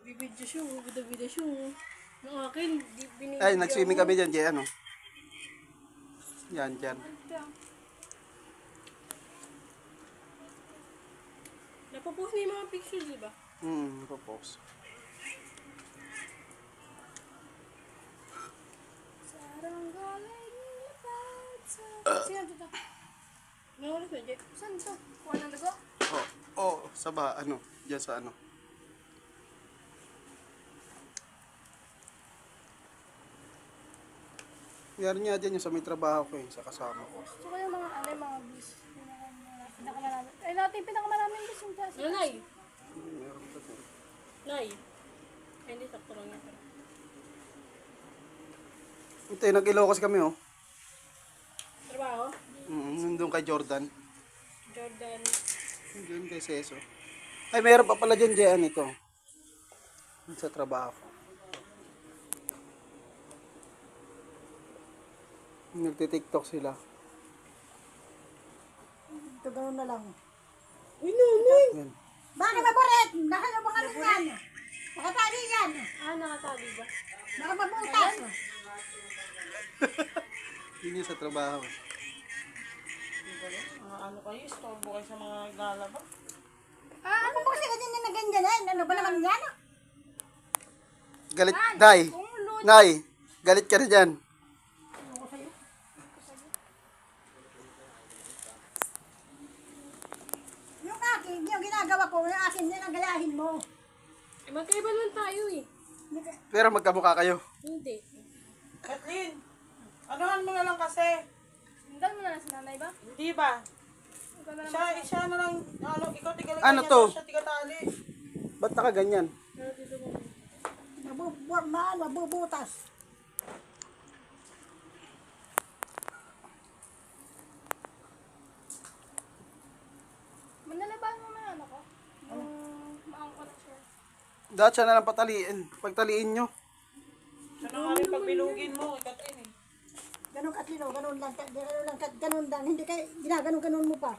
Bibidyo siya, bida-bida siya. Yung akin, di binibidyo. Ay, nag-swimming kami dyan, Jay, ano? Yan, dyan. Napopost na yung mga pictures, di ba? Propose. Sino dito? Nangulit na, Jay. Saan ito? Kuha ng lago? Sa ba, ano? Dyan sa ano? Meron nga dyan yung sa may trabaho ko sa kasama ko. Gusto ko yung mga bis. Pinakamarami. Ay, natin yung pinakamaraming bis yung kasi. Nanay! Meron pa dyan. Nay! Ay, hindi, sakto lang yan. Ito, nag-Ilocos kami, oh. Trabaho? Nandun kay Jordan. Jordan. Nandun kay Seso. Ay, meron pa pala dyan, Jay, ito. Sa trabaho ko. Nagtitiktok sila. Ito gano'n na lang. Uy, nanay! Yan. Bakit maburit? Bakit mo kami yan? Nakatali yan. Nakatali ba? Baka mabutas. Yun yung sa trabaho. Ano kayo? Storbo kayo sa mga lalaba? Ano po kasi ganyan na ganyan eh? Ano ba naman yan? Galit, Nay! Nay! Galit ka na dyan. Yung akin, yung ginagawa ko, yung akin din ang gayahin mo. Eh, magkaiba lang tayo eh. Pero magkamukha kayo. Hindi. Kathleen, anuhan mo na lang kasi. Hanggang mo na lang si nanay ba? Hindi ba? Siya na lang, ikaw tigaligay Ano to? siya tigatali. Ba't nakaganyan? Mabubutas. Manalabahan mo na ano ko? Yung maangkot siya. Dapat siya na lang pataliin. Pagtaliin nyo. Siya na nga rin pagbilugin mo, Kathleen eh. Ganun Katlino, ganun lang, ganun lang. Hindi kayo, ginaganon mo pa.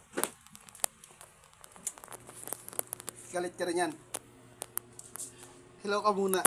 Galit ka rin yan. Hello ka muna.